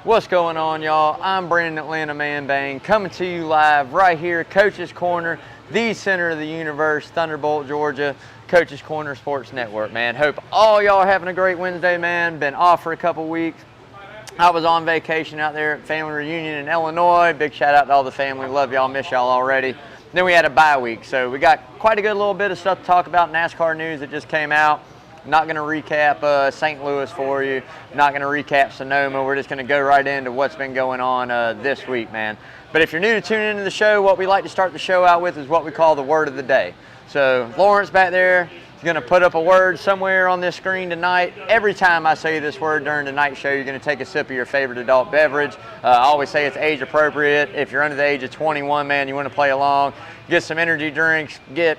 What's going on, y'all? I'm Brandon Atlanta Man Bang, coming to you live right here, Coach's Corner, the center of the universe, Thunderbolt, Georgia, Coach's Corner Sports Network, man. Hope all y'all are having a great Wednesday, man. Been off for a couple weeks. I was on vacation out there at family reunion in Illinois. Big shout out to all the family. Love y'all, miss y'all already. Then we had a bye week, so we got quite a good little bit of stuff to talk about. NASCAR news that just came out. Not going to recap St. Louis for you. Not going to recap Sonoma. We're just going to go right into what's been going on this week, man. But if you're new to tuning into the show, what we like to start the show out with is what we call the word of the day. So Lawrence back there is going to put up a word somewhere on this screen tonight. Every time I say this word during the night show, you're going to take a sip of your favorite adult beverage. I always say it's age appropriate. If you're under the age of 21, man, you want to play along, get some energy drinks, get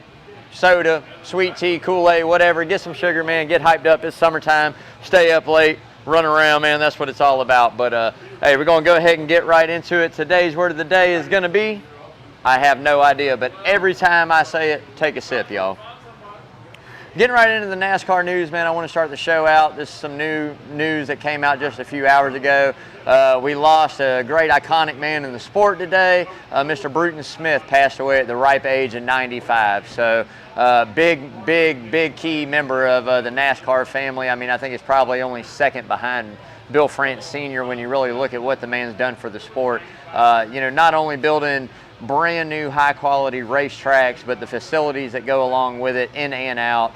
soda, sweet tea, Kool-Aid, whatever. Get some sugar, man. Get hyped up. It's summertime. Stay up late. Run around, man. That's what it's all about. But, hey, we're going to go ahead and get right into it. Today's word of the day is going to be, I have no idea, but every time I say it, take a sip, y'all. Getting right into the NASCAR news, man, I want to start the show out. This is some new news that came out just a few hours ago. We lost a great, iconic man in the sport today. Mr. Bruton Smith passed away at the ripe age of 95. So, big key member of the NASCAR family. I mean, I think it's probably only second behind Bill France Sr. when you really look at what the man's done for the sport. Not only building brand new high quality racetracks, but the facilities that go along with it in and out.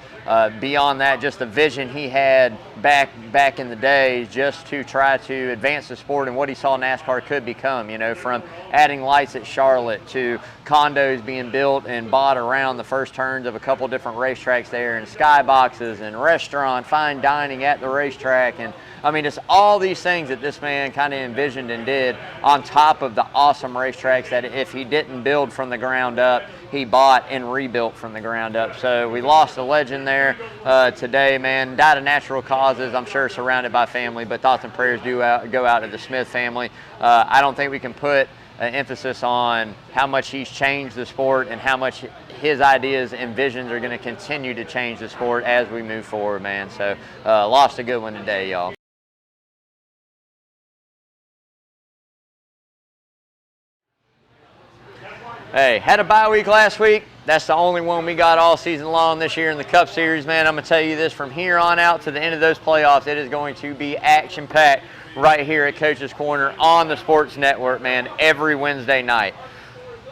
Beyond that, just the vision he had back in the day just to try to advance the sport and what he saw NASCAR could become, from adding lights at Charlotte to condos being built and bought around the first turns of a couple different racetracks there, and skyboxes and restaurant, fine dining at the racetrack. And I mean, it's all these things that this man kind of envisioned and did on top of the awesome racetracks that if he didn't build from the ground up, he bought and rebuilt from the ground up. So we lost a legend there today, man. Died of natural causes, I'm sure surrounded by family, but thoughts and prayers do go out to the Smith family. I don't think we can put an emphasis on how much he's changed the sport and how much his ideas and visions are going to continue to change the sport as we move forward, man. So lost a good one today, y'all. Hey, had a bye week last week. That's the only one we got all season long this year in the Cup Series, man. I'm going to tell you this, from here on out to the end of those playoffs, it is going to be action-packed right here at Coach's Corner on the Sports Network, man, every Wednesday night.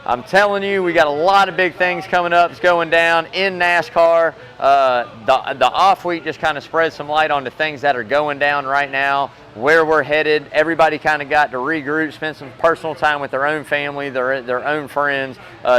I'm telling you, we got a lot of big things coming up. It's going down in NASCAR. The off week just kind of spread some light on the things that are going down right now, where we're headed. Everybody kind of got to regroup, spend some personal time with their own family, their own friends,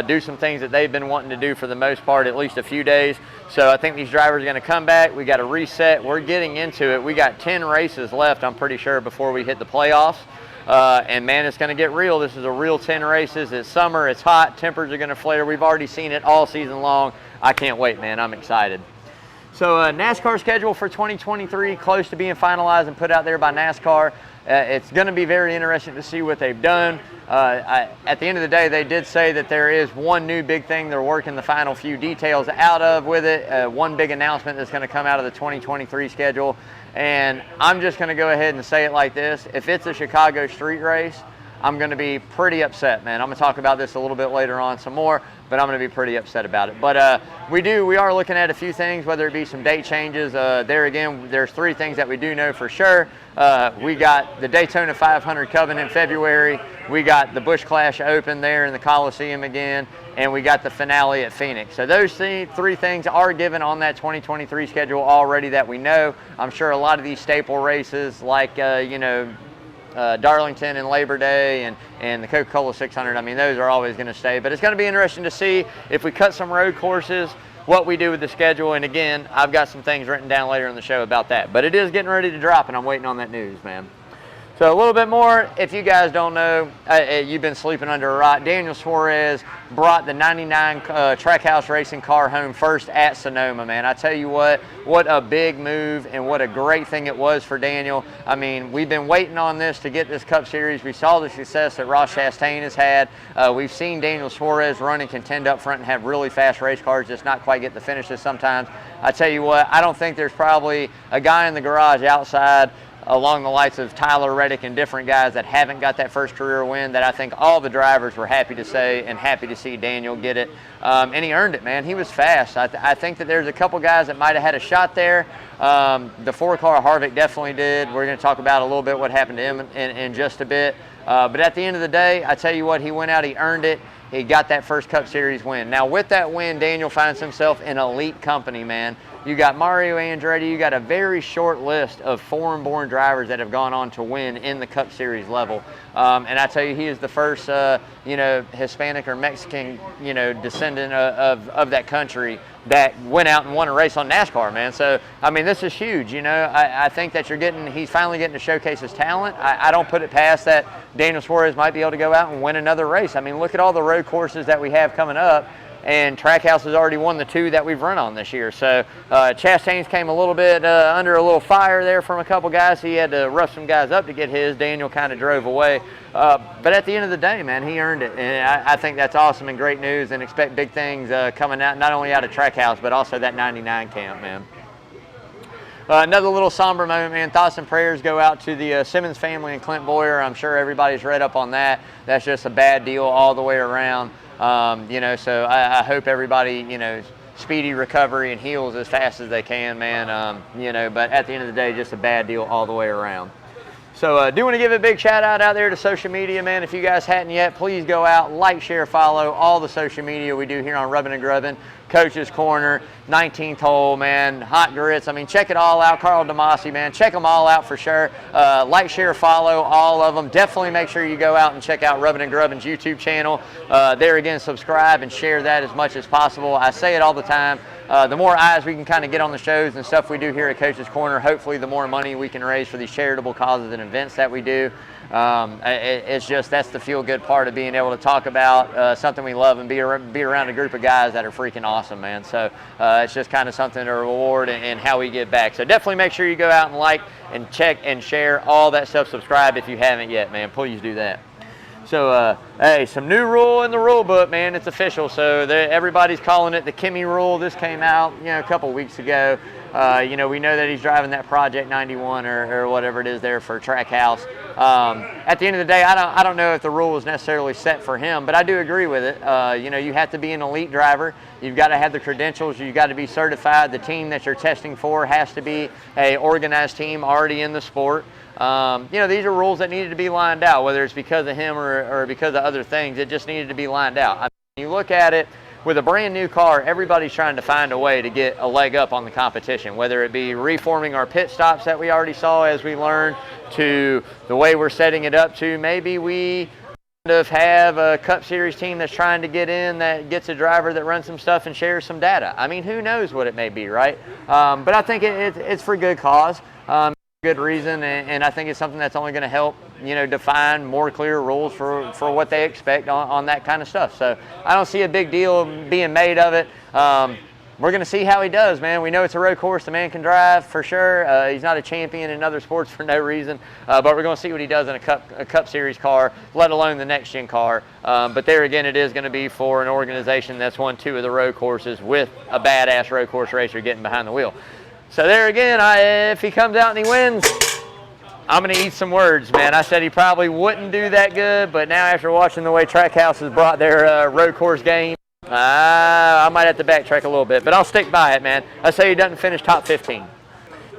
do some things that they've been wanting to do for the most part, at least a few days. So I think these drivers are going to come back. We got to reset. We're getting into it. We got 10 races left, I'm pretty sure, before we hit the playoffs. And man, it's going to get real. This is a real 10 races. It's summer, it's hot, tempers are going to flare. We've already seen it all season long. I can't wait, man. I'm excited. So NASCAR schedule for 2023, close to being finalized and put out there by NASCAR. It's going to be very interesting to see what they've done. At the end of the day, they did say that there is one new big thing they're working the final few details out of with it. One big announcement that's going to come out of the 2023 schedule. And I'm just going to go ahead and say it like this. If it's a Chicago street race, I'm going to be pretty upset, man. I'm going to talk about this a little bit later on some more, but I'm going to be pretty upset about it. But we are looking at a few things, whether it be some date changes. There again, there's three things that we do know for sure. We got the Daytona 500 coming in February. We got the Busch Clash Open there in the Coliseum again, and we got the finale at Phoenix. So those three things are given on that 2023 schedule already that we know. I'm sure a lot of these staple races like, Darlington and Labor Day and the Coca-Cola 600, I mean, those are always going to stay. But it's going to be interesting to see if we cut some road courses, what we do with the schedule. And again, I've got some things written down later in the show about that. But it is getting ready to drop, and I'm waiting on that news, man. So a little bit more, if you guys don't know, you've been sleeping under a rock. Daniel Suarez brought the 99 Trackhouse Racing car home first at Sonoma, man. I tell you what a big move and what a great thing it was for Daniel. I mean, we've been waiting on this to get this Cup Series. We saw the success that Ross Chastain has had. We've seen Daniel Suarez run and contend up front and have really fast race cars, just not quite get the finishes sometimes. I tell you what, I don't think there's probably a guy in the garage outside along the likes of Tyler Reddick and different guys that haven't got that first career win, that I think all the drivers were happy to say and happy to see Daniel get it. And he earned it, man. He was fast. I think that there's a couple guys that might have had a shot there. The 4-car Harvick definitely did. We're going to talk about a little bit what happened to him in just a bit. But at the end of the day, I tell you what, he went out, he earned it. He got that first Cup Series win. Now, with that win, Daniel finds himself in elite company, man. You got Mario Andretti. You got a very short list of foreign-born drivers that have gone on to win in the Cup Series level. And I tell you, he is the first, Hispanic or Mexican, descendant of that country that went out and won a race on NASCAR, man. So, I mean, this is huge. I think that he's finally getting to showcase his talent. I don't put it past that Daniel Suarez might be able to go out and win another race. I mean, look at all the road courses that we have coming up. And Trackhouse has already won the 2 that we've run on this year. So Chastain's came a little bit under a little fire there from a couple guys. He had to rough some guys up to get his. Daniel kind of drove away. But at the end of the day, man, he earned it. And I think that's awesome and great news, and expect big things coming out, not only out of Trackhouse, but also that 99 camp, man. Another little somber moment, man. Thoughts and prayers go out to the Simmons family and Clint Boyer. I'm sure everybody's read up on that. That's just a bad deal all the way around. So I hope everybody, speedy recovery and heals as fast as they can, man. But at the end of the day, just a bad deal all the way around. So I do want to give a big shout out there to social media, man. If you guys hadn't yet, please go out, like, share, follow all the social media we do here on Rubbin' and Grubbin', Coach's Corner, 19th Hole, man, Hot Grits. I mean, check it all out. Carl DeMasi, man. Check them all out for sure. Like, share, follow all of them. Definitely make sure you go out and check out Rubbin' and Grubbin's YouTube channel. There again, subscribe and share that as much as possible. I say it all the time. The more eyes we can kind of get on the shows and stuff we do here at Coach's Corner, hopefully the more money we can raise for these charitable causes and events that we do. It's just, that's the feel-good part of being able to talk about something we love and be around a group of guys that are freaking awesome, man. So it's just kind of something to reward and how we give back. So definitely make sure you go out and like and check and share all that stuff. Subscribe if you haven't yet, man. Please do that. So, hey, some new rule in the rule book, man. It's official. So everybody's calling it the Kimmy rule. This came out, a couple weeks ago. We know that he's driving that Project 91 or whatever it is there for Trackhouse. At the end of the day, I don't know if the rule is necessarily set for him, but I do agree with it. You have to be an elite driver. You've got to have the credentials. You've got to be certified. The team that you're testing for has to be an organized team already in the sport. These are rules that needed to be lined out, whether it's because of him or because of other things. It just needed to be lined out. I mean, you look at it, with a brand new car, everybody's trying to find a way to get a leg up on the competition, whether it be reforming our pit stops that we already saw as we learned, to the way we're setting it up, to maybe we kind of have a Cup Series team that's trying to get in, that gets a driver that runs some stuff and shares some data. I mean, who knows what it may be, right? But I think it's for good cause. Good reason, and I think it's something that's only going to help define more clear rules for what they expect on that kind of stuff. So I don't see a big deal being made of it. We're going to see how he does, man. We know it's a road course. The man can drive for sure. He's not a champion in other sports for no reason, but we're going to see what he does in a Cup Series car, let alone the next gen car. But there again, it is going to be for an organization that's won 2 of the road courses with a badass road course racer getting behind the wheel. So there again, if he comes out and he wins, I'm going to eat some words, man. I said he probably wouldn't do that good, but now after watching the way Trackhouse has brought their road course game, I might have to backtrack a little bit, but I'll stick by it, man. I say he doesn't finish top 15.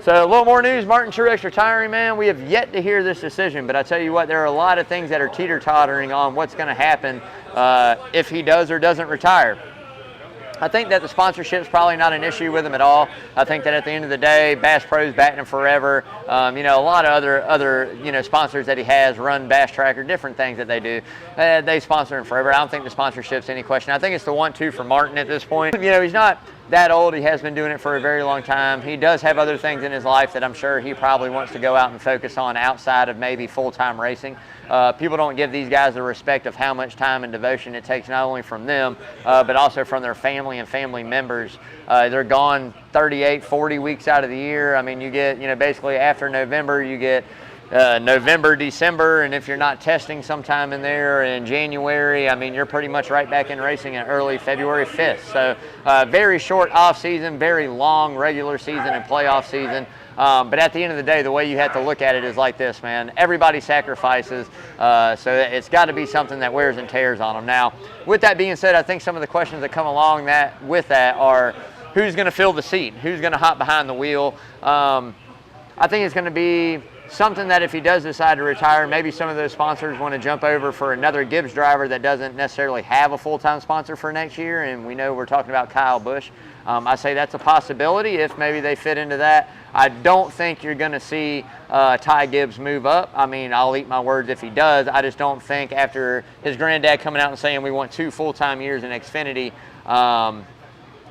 So a little more news, Martin Truex retiring, man. We have yet to hear this decision, but I tell you what, there are a lot of things that are teeter-tottering on what's going to happen if he does or doesn't retire. I think that the sponsorship is probably not an issue with him at all. I think that at the end of the day, Bass Pro's batting him forever. A lot of other sponsors that he has run Bass Tracker, different things that they do. They sponsor him forever. I don't think the sponsorship's any question. I think it's the 1-2 for Martin at this point. He's not that old. He has been doing it for a very long time. He does have other things in his life that I'm sure he probably wants to go out and focus on outside of maybe full-time racing. People don't give these guys the respect of how much time and devotion it takes, not only from them, but also from their family and family members. They're gone 38, 40 weeks out of the year. I mean, you get, basically after November, you get November, December, and if you're not testing sometime in there in January, I mean, you're pretty much right back in racing in early February 5th. So very short off season, very long regular season and playoff season. But at the end of the day, the way you have to look at it is like this, man. Everybody sacrifices, so it's got to be something that wears and tears on them. Now, with that being said, I think some of the questions that come along with that are, who's going to fill the seat? Who's going to hop behind the wheel? I think it's going to be something that if he does decide to retire, maybe some of those sponsors want to jump over for another Gibbs driver that doesn't necessarily have a full-time sponsor for next year, and we know we're talking about Kyle Busch. I say that's a possibility if maybe they fit into that. I don't think you're going to see Ty Gibbs move up. I mean, I'll eat my words if he does. I just don't think after his granddad coming out and saying we want 2 full-time years in Xfinity,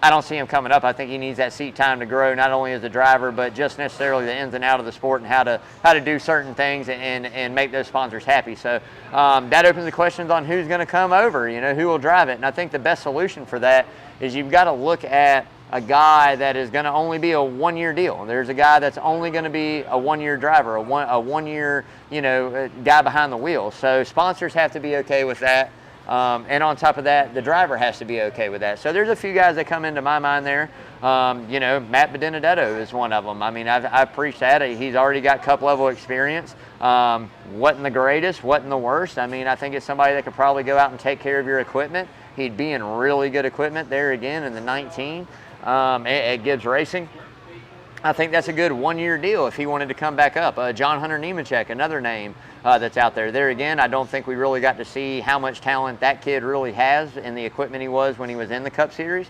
I don't see him coming up. I think he needs that seat time to grow, not only as a driver, but just necessarily the ins and outs of the sport and how to do certain things and make those sponsors happy. So that opens the questions on who's going to come over, who will drive it. And I think the best solution for that is you've got to look at a guy that is going to only be a 1-year deal. There's a guy that's only going to be a 1-year driver, a one-year, guy behind the wheel. So sponsors have to be okay with that. And on top of that, the driver has to be okay with that. So there's a few guys that come into my mind there. Matt Benedetto is one of them. I mean, I've preached that. He's already got cup level experience. Wasn't the greatest, wasn't the worst. I mean, I think it's somebody that could probably go out and take care of your equipment. He'd be in really good equipment there again in the 19 at Gibbs Racing. I think that's a good 1-year deal if he wanted to come back up. John Hunter Nemechek, another name that's out there. There again, I don't think we really got to see how much talent that kid really has in the equipment he was when he was in the Cup Series.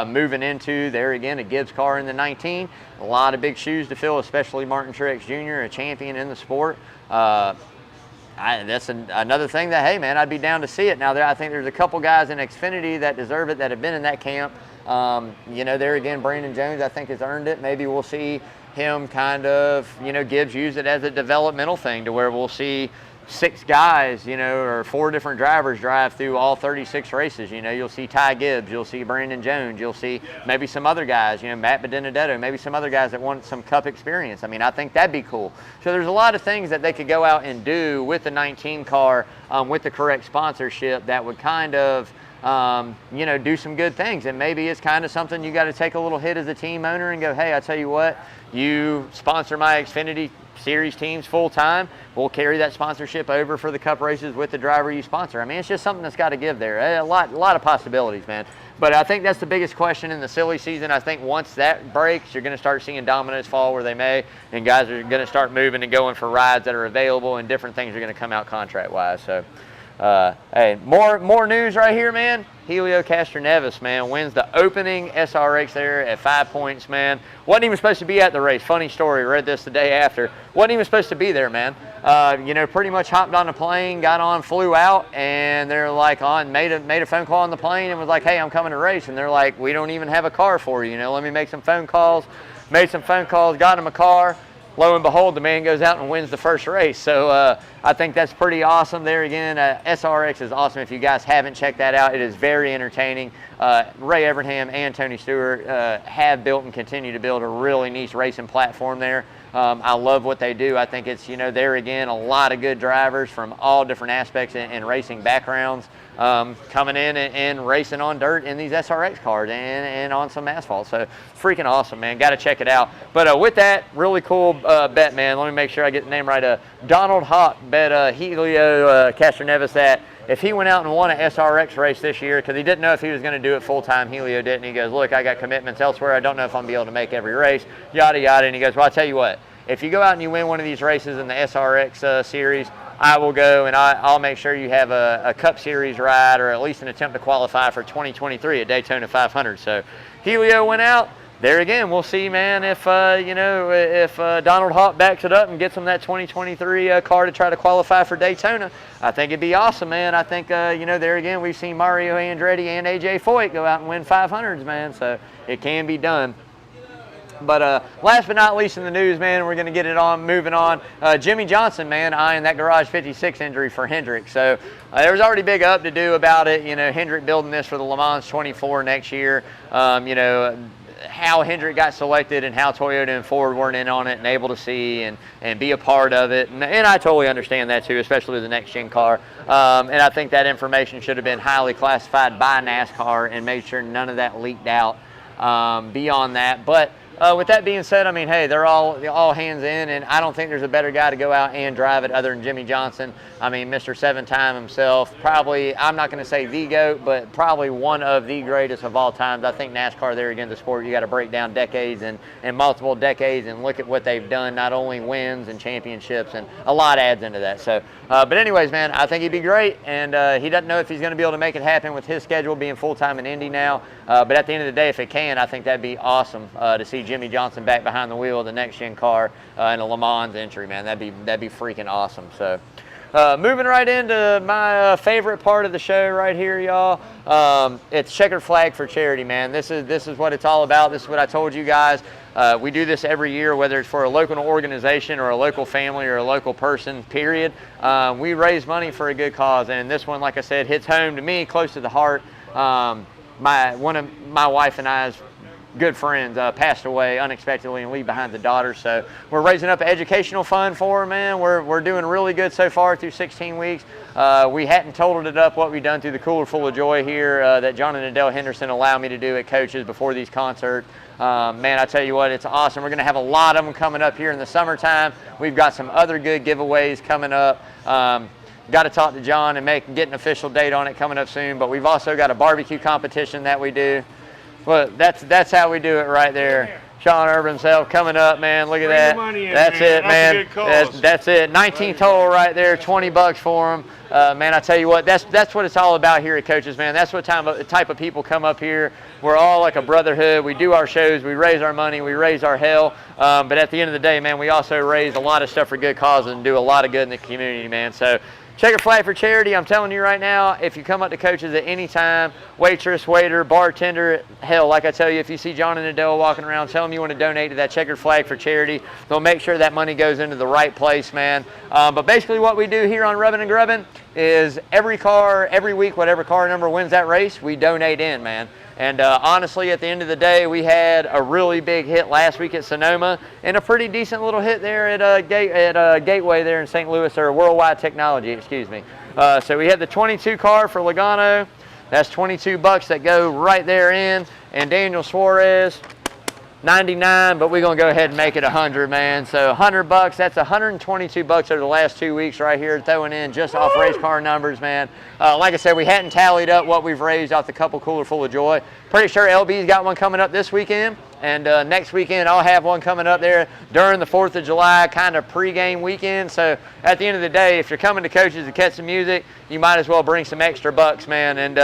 Moving into, there again, a Gibbs car in the 19. A lot of big shoes to fill, especially Martin Truex Jr., a champion in the sport. That's another thing that, hey, man, I'd be down to see it. Now, I think there's a couple guys in Xfinity that deserve it that have been in that camp. There again, Brandon Jones, I think, has earned it. Maybe we'll see him kind of, Gibbs use it as a developmental thing to where we'll see 6 guys, or 4 different drivers drive through all 36 races. You'll see Ty Gibbs, you'll see Brandon Jones, you'll see maybe some other guys, Matt Benedetto, maybe some other guys that want some Cup experience. I mean, I think that'd be cool. So there's a lot of things that they could go out and do with the 19 car with the correct sponsorship that would kind of, do some good things. And maybe it's kind of something you got to take a little hit as a team owner and go, hey, I tell you what, you sponsor my Xfinity Series teams full time, we'll carry that sponsorship over for the Cup races with the driver you sponsor. I mean, it's just something that's got to give there. A lot of possibilities, man. But I think that's the biggest question in the silly season. I think once that breaks, you're going to start seeing dominoes fall where they may, and guys are going to start moving and going for rides that are available, and different things are going to come out contract-wise. So, hey, more news right here, man. Helio Castroneves, man, wins the opening SRX there at 5 points, man. Wasn't even supposed to be at the race. Funny story, read this the day after. Wasn't even supposed to be there, man. Pretty much hopped on a plane, got on, flew out, and they're like made a phone call on the plane and was like, hey, I'm coming to race. And they're like, we don't even have a car for you, let me make some phone calls. Made some phone calls, got him a car. Lo and behold, the man goes out and wins the first race. So I think that's pretty awesome there again. SRX is awesome. If you guys haven't checked that out, it is very entertaining. Ray Evernham and Tony Stewart have built and continue to build a really nice racing platform there. I love what they do. I think it's, there again, a lot of good drivers from all different aspects and racing backgrounds coming in and racing on dirt in these SRX cars and on some asphalt. So freaking awesome, man. Got to check it out. But with that, really cool bet, man. Let me make sure I get the name right. Donald Hawk bet Helio Castroneves that if he went out and won an SRX race this year, because he didn't know if he was going to do it full-time, Helio didn't. He goes, look, I got commitments elsewhere. I don't know if I'm going to be able to make every race, yada, yada. And he goes, well, I'll tell you what. If you go out and you win one of these races in the SRX series, I will go and I'll make sure you have a Cup Series ride or at least an attempt to qualify for 2023 at Daytona 500. So Helio went out. There again, we'll see, man, if Donald Hawk backs it up and gets him that 2023 car to try to qualify for Daytona. I think it'd be awesome, man. I think, there again, we've seen Mario Andretti and AJ Foyt go out and win 500s, man. So it can be done. But last but not least in the news, man, we're going to get it on, moving on. Jimmy Johnson, man, eyeing that Garage 56 injury for Hendrick. So there was already big up to do about it. Hendrick building this for the Le Mans 24 next year. How Hendrick got selected and how Toyota and Ford weren't in on it and able to see and be a part of it. And I totally understand that too, especially with the next-gen car. And I think that information should have been highly classified by NASCAR and made sure none of that leaked out beyond that. But With that being said, I mean, hey, they're all hands in, and I don't think there's a better guy to go out and drive it other than Jimmy Johnson. I mean, Mr. 7-time himself, probably, I'm not going to say the GOAT, but probably one of the greatest of all times. I think NASCAR, there again, the sport, you got to break down decades and multiple decades and look at what they've done, not only wins and championships, and a lot adds into that. So, but anyways, man, I think he'd be great, and he doesn't know if he's going to be able to make it happen with his schedule being full-time in Indy now. But at the end of the day, if it can, I think that'd be awesome to see Jimmy Johnson back behind the wheel of the next-gen car in a Le Mans entry, man. That'd be freaking awesome. So, moving right into my favorite part of the show right here, y'all. It's checkered flag for charity, man. This is what it's all about. This is what I told you guys. We do this every year, whether it's for a local organization or a local family or a local person, period. We raise money for a good cause, and this one, like I said, hits home to me, close to the heart. One of my wife and I's good friends passed away unexpectedly and leave behind the daughter, so we're raising up an educational fund for her, man. We're doing really good so far through 16 weeks. We hadn't totaled it up what we've done through the Cooler Full of Joy here that John and Adele Henderson allowed me to do at Coaches before these concerts. Man, I tell you what, it's awesome. We're going to have a lot of them coming up here in the summertime. We've got some other good giveaways coming up. Got to talk to John and get an official date on it coming up soon, but we've also got a barbecue competition that we do. Well, that's how we do it right there. Sean Urban himself coming up, man. Look at that. That's it, man. That's it. 19 total right there. 20 bucks for him. Man, I tell you what, that's what it's all about here at Coaches, man. That's what type of people come up here. We're all like a brotherhood. We do our shows. We raise our money. We raise our hell. But at the end of the day, man, we also raise a lot of stuff for good causes and do a lot of good in the community, man. So, checkered flag for charity. I'm telling you right now, if you come up to Coaches at any time, waitress, waiter, bartender, hell, like I tell you, if you see John and Adele walking around, tell them you want to donate to that checkered flag for charity. They'll make sure that money goes into the right place, man. But basically what we do here on Rubbin' and Grubbin' is every week, whatever car number wins that race, we donate in, man. And honestly, at the end of the day, we had a really big hit last week at Sonoma and a pretty decent little hit there at Gateway there in St. Louis, or Worldwide Technology, excuse me. So we had the 22 car for Logano. That's 22 bucks that go right there in. And Daniel Suarez, 99, but we're going to go ahead and make it 100, man. So 100 bucks, that's 122 bucks over the last 2 weeks right here, throwing in just off race car numbers, man. Like I said, we hadn't tallied up what we've raised off the couple Cooler Full of Joy. Pretty sure LB's got one coming up this weekend. And next weekend, I'll have one coming up there during the 4th of July, kind of pregame weekend. So at the end of the day, if you're coming to Coaches to catch some music, you might as well bring some extra bucks, man, and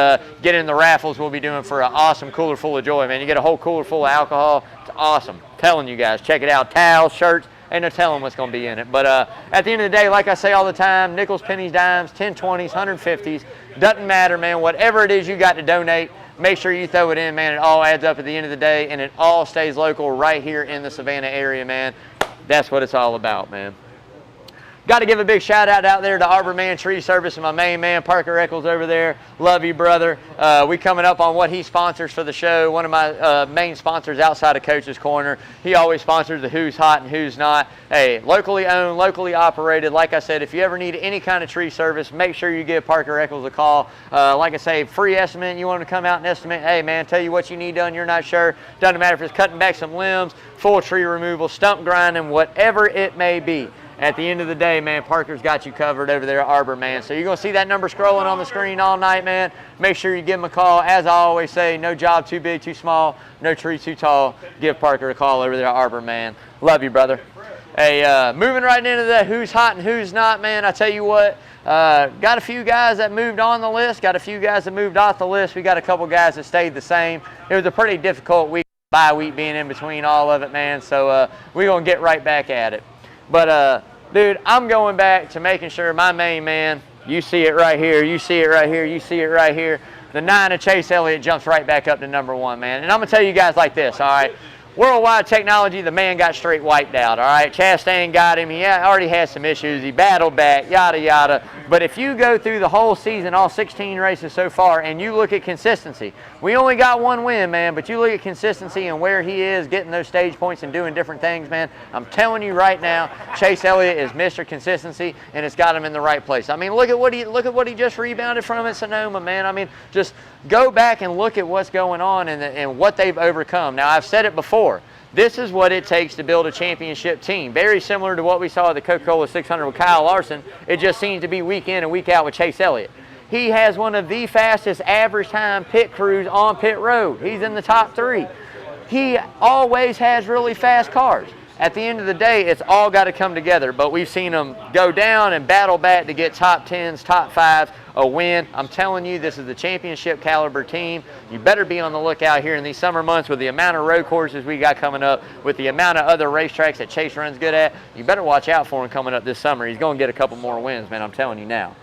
get in the raffles we'll be doing for an awesome Cooler Full of Joy, man. You get a whole cooler full of alcohol. It's awesome. I'm telling you guys, check it out. Towels, shirts, ain't no telling what's going to be in it. But at the end of the day, like I say all the time, nickels, pennies, dimes, 10, 20s, 150s, doesn't matter, man. Whatever it is you got to donate, make sure you throw it in, man. It all adds up at the end of the day, and it all stays local right here in the Savannah area, man. That's what it's all about, man. Got to give a big shout out there to Arbor Man Tree Service and my main man, Parker Eccles over there. Love you, brother. We coming up on what he sponsors for the show. One of my main sponsors outside of Coach's Corner. He always sponsors the Who's Hot and Who's Not. Hey, locally owned, locally operated. Like I said, if you ever need any kind of tree service, make sure you give Parker Eccles a call. Like I say, free estimate. You want to come out and estimate, hey, man, tell you what you need done, you're not sure. Doesn't matter if it's cutting back some limbs, full tree removal, stump grinding, whatever it may be. At the end of the day, man, Parker's got you covered over there at Arbor, man. So you're going to see that number scrolling on the screen all night, man. Make sure you give him a call. As I always say, no job too big, too small, no tree too tall. Give Parker a call over there at Arbor, man. Love you, brother. Hey, moving right into that who's hot and who's not, man. I tell you what, got a few guys that moved on the list, got a few guys that moved off the list. We got a couple guys that stayed the same. It was a pretty difficult week, bye week being in between all of it, man. So we're going to get right back at it. But, dude, I'm going back to making sure my main man, you see it right here, you see it right here, you see it right here. The 9 of Chase Elliott jumps right back up to number 1, man. And I'm going to tell you guys like this, all right? Worldwide Technology, the man got straight wiped out, all right? Chastain got him. He already had some issues. He battled back, yada, yada. But if you go through the whole season, all 16 races so far, and you look at consistency, we only got one win, man, but you look at consistency and where he is, getting those stage points and doing different things, man, I'm telling you right now, Chase Elliott is Mr. Consistency, and it's got him in the right place. I mean, look at what he just rebounded from at Sonoma, man. I mean, just go back and look at what's going on and what they've overcome. Now, I've said it before. This is what it takes to build a championship team. Very similar to what we saw at the Coca-Cola 600 with Kyle Larson. It just seems to be week in and week out with Chase Elliott. He has one of the fastest average time pit crews on pit road. He's in the top 3. He always has really fast cars. At the end of the day, it's all got to come together, but we've seen them go down and battle back to get top 10s, top 5s, a win. I'm telling you, this is the championship caliber team. You better be on the lookout here in these summer months with the amount of road courses we got coming up, with the amount of other racetracks that Chase runs good at. You better watch out for him coming up this summer. He's going to get a couple more wins, man, I'm telling you now.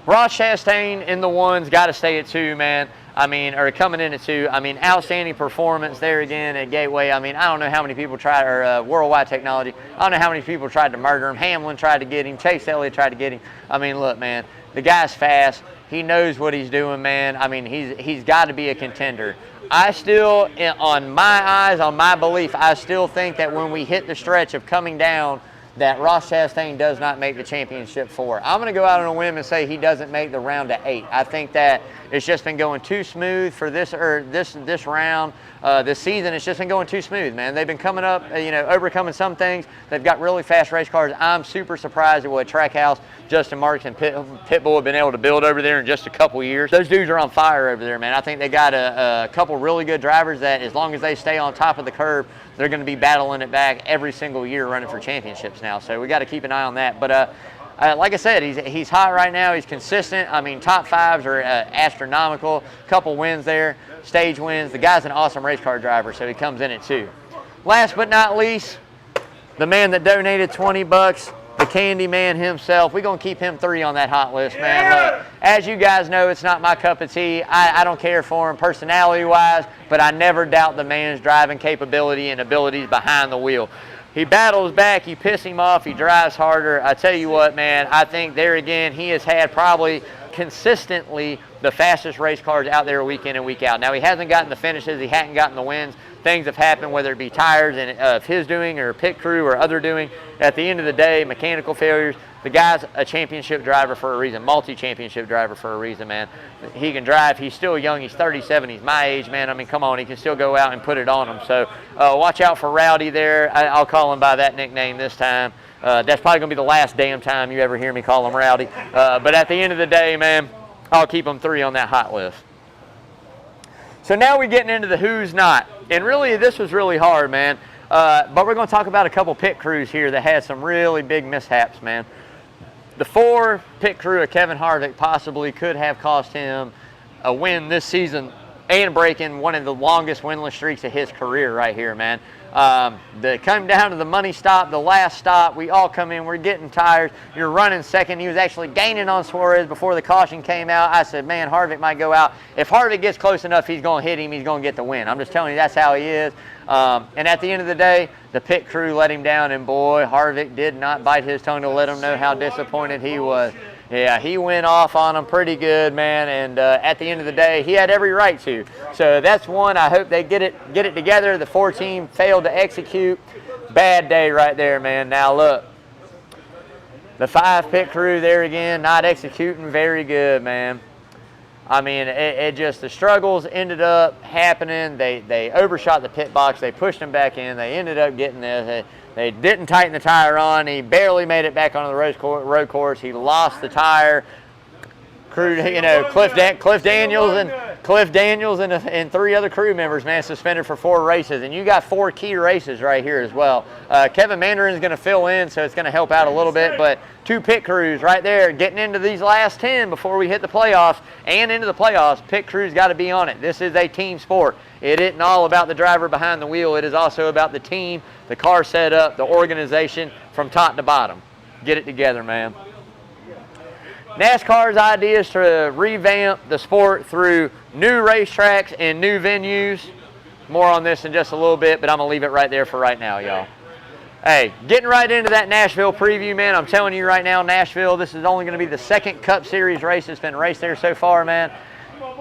Ross Chastain in the 1s, got to stay at 2, man. I mean, or coming in at 2. I mean, outstanding performance there again at Gateway. I mean, I don't know how many people tried, or Worldwide Technology, I don't know how many people tried to murder him. Hamlin tried to get him. Chase Elliott tried to get him. I mean, look, man, the guy's fast. He knows what he's doing, man. I mean, he's got to be a contender. I still, on my eyes, on my belief, I still think that when we hit the stretch of coming down, that Ross Chastain does not make the championship 4. I'm going to go out on a whim and say he doesn't make the round to 8. I think that it's just been going too smooth for this round. This season, it's just been going too smooth, man. They've been coming up, overcoming some things. They've got really fast race cars. I'm super surprised at what Trackhouse, Justin Marks, and Pitbull have been able to build over there in just a couple years. Those dudes are on fire over there, man. I think they got a couple really good drivers that, as long as they stay on top of the curve, they're going to be battling it back every single year running for championships now. So we got to keep an eye on that. But like I said, he's hot right now. He's consistent. I mean, top 5s are astronomical. Couple wins there, stage wins. The guy's an awesome race car driver, so he comes in at 2. Last but not least, the man that donated $20, the Candy Man himself. We're going to keep him 3 on that hot list, man. Look, as you guys know, it's not my cup of tea. I don't care for him personality-wise, but I never doubt the man's driving capability and abilities behind the wheel. He battles back, you piss him off, he drives harder. I tell you what, man, I think there again, he has had probably consistently the fastest race cars out there week in and week out. Now, he hasn't gotten the finishes, he hasn't gotten the wins. Things have happened, whether it be tires and of his doing or pit crew or other doing. At the end of the day, mechanical failures. The guy's a championship driver for a reason, multi-championship driver for a reason, man. He can drive. He's still young. He's 37. He's my age, man. I mean, come on. He can still go out and put it on him. So watch out for Rowdy there. I'll call him by that nickname this time. That's probably going to be the last damn time you ever hear me call him Rowdy. But at the end of the day, man, I'll keep him 3 on that hot list. So now we're getting into the who's not. And really, this was really hard, man. But we're going to talk about a couple pit crews here that had some really big mishaps, man. The 4 pit crew of Kevin Harvick possibly could have cost him a win this season and breaking one of the longest winless streaks of his career right here, man. They come down to the money stop, the last stop. We all come in. We're getting tired. You're running second. He was actually gaining on Suarez before the caution came out. I said, man, Harvick might go out. If Harvick gets close enough, he's going to hit him. He's going to get the win. I'm just telling you, that's how he is. And at the end of the day, the pit crew let him down, and boy, Harvick did not bite his tongue to let him know how disappointed he was. Yeah, he went off on him pretty good, man, and at the end of the day, he had every right to. So that's one. I hope they get it together. The 4 team failed to execute. Bad day right there, man. Now look, the 5 pit crew there again, not executing very good, man. I mean, it just, the struggles ended up happening. They overshot the pit box. They pushed him back in. They ended up getting this. They didn't tighten the tire on. He barely made it back onto the road course. He lost the tire. Cliff Daniels and 3 other crew members, man, suspended for 4 races. And you got 4 key races right here as well. Kevin Mandarin's going to fill in, so it's going to help out a little bit. But 2 pit crews right there getting into these last 10 before we hit the playoffs. And into the playoffs, pit crews got to be on it. This is a team sport. It isn't all about the driver behind the wheel. It is also about the team, the car setup, the organization from top to bottom. Get it together, man. NASCAR's idea is to revamp the sport through new racetracks and new venues. More on this in just a little bit, but I'm going to leave it right there for right now, y'all. Hey, getting right into that Nashville preview, man. I'm telling you right now, Nashville, this is only going to be the 2nd Cup Series race that's been raced there so far, man.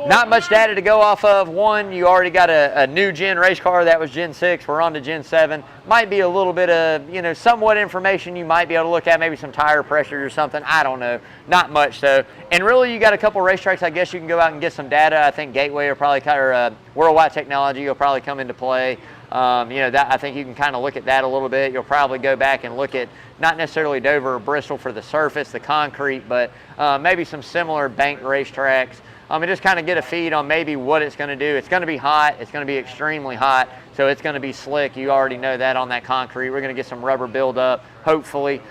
Not much data to go off of. One, you already got a new Gen race car. That was Gen 6. We're on to Gen 7. Might be a little bit of, somewhat information you might be able to look at, maybe some tire pressure or something. I don't know. Not much, though. And really, you got a couple racetracks. I guess you can go out and get some data. I think Gateway will probably, or Worldwide Technology will probably come into play. That I think you can kind of look at that a little bit. You'll probably go back and look at not necessarily Dover or Bristol for the surface, the concrete, but maybe some similar banked racetracks. And just kind of get a feed on maybe what it's going to do. It's going to be hot. It's going to be extremely hot, so it's going to be slick. You already know that on that concrete. We're going to get some rubber buildup, hopefully.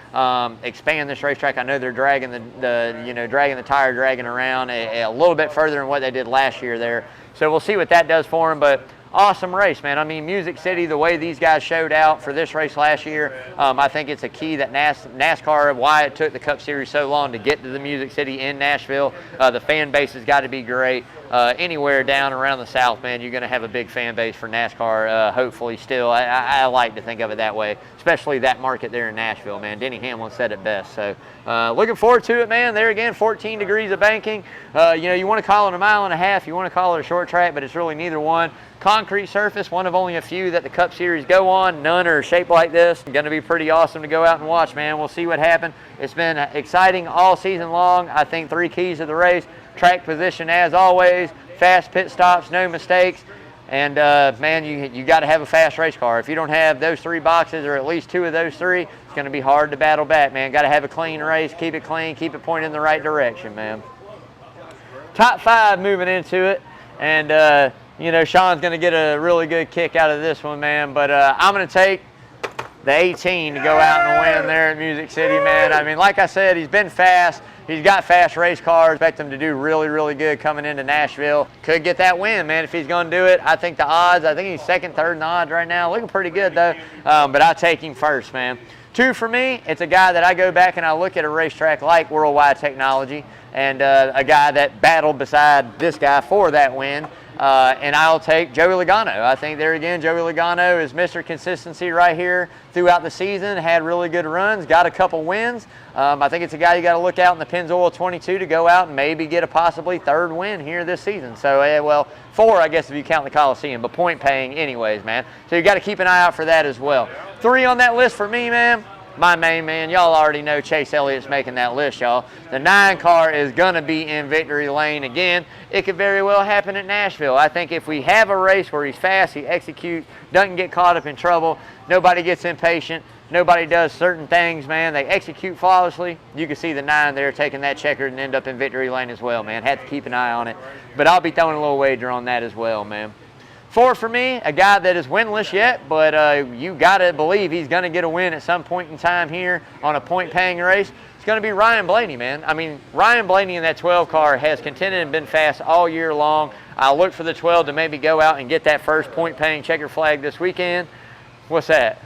Expand this racetrack. I know they're dragging the tire dragging around a little bit further than what they did last year there. So we'll see what that does for them, but awesome race, man. I mean, Music City, the way these guys showed out for this race last year, I think it's a key that NASCAR, why it took the Cup Series so long to get to the Music City in Nashville. The fan base has got to be great. Anywhere down around the South, man, you're going to have a big fan base for NASCAR, hopefully still. I like to think of it that way, especially that market there in Nashville, man. Denny Hamlin said it best. So looking forward to it, man. There again, 14 degrees of banking. You want to call it a mile and a half. You want to call it a short track, but it's really neither one. Concrete surface, one of only a few that the Cup Series go on. None are shaped like this. Going to be pretty awesome to go out and watch, man. We'll see what happens. It's been exciting all season long. I think 3 keys of the race: track position as always, fast pit stops, no mistakes, and man, you got to have a fast race car. If you don't have those 3 boxes, or at least 2 of those 3, it's going to be hard to battle back, man. Got to have a clean race, keep it clean, keep it pointed in the right direction, man. Top 5 moving into it, and Sean's going to get a really good kick out of this one, man, but I'm going to take the 18 to go out and win there at Music City, man. I mean, like I said, he's been fast. He's got fast race cars. Expect him to do really, really good coming into Nashville. Could get that win, man, if he's going to do it. I think the odds, I think he's second, third in the odds right now. Looking pretty good, though. But I take him first, man. 2 for me, it's a guy that I go back and I look at a racetrack like Worldwide Technology, and a guy that battled beside this guy for that win. And I'll take Joey Logano. I think there again, Joey Logano is Mr. Consistency right here throughout the season. Had really good runs, got a couple wins. I think it's a guy you got to look out in the Pennzoil 22 to go out and maybe get a possibly 3rd win here this season. So, well, 4, I guess, if you count the Coliseum, but point paying anyways, man. So you got to keep an eye out for that as well. 3 on that list for me, man. My main man, y'all already know Chase Elliott's making that list, y'all. The 9 car is going to be in victory lane again. It could very well happen at Nashville. I think if we have a race where he's fast, he executes, doesn't get caught up in trouble, nobody gets impatient, nobody does certain things, man, they execute flawlessly, you can see the 9 there taking that checkered and end up in victory lane as well, man. Have to keep an eye on it. But I'll be throwing a little wager on that as well, man. 4 for me, a guy that is winless yet, but you got to believe he's going to get a win at some point in time here on a point-paying race. It's going to be Ryan Blaney, man. I mean, Ryan Blaney in that 12 car has contended and been fast all year long. I'll look for the 12 to maybe go out and get that first point-paying checker flag this weekend. What's that?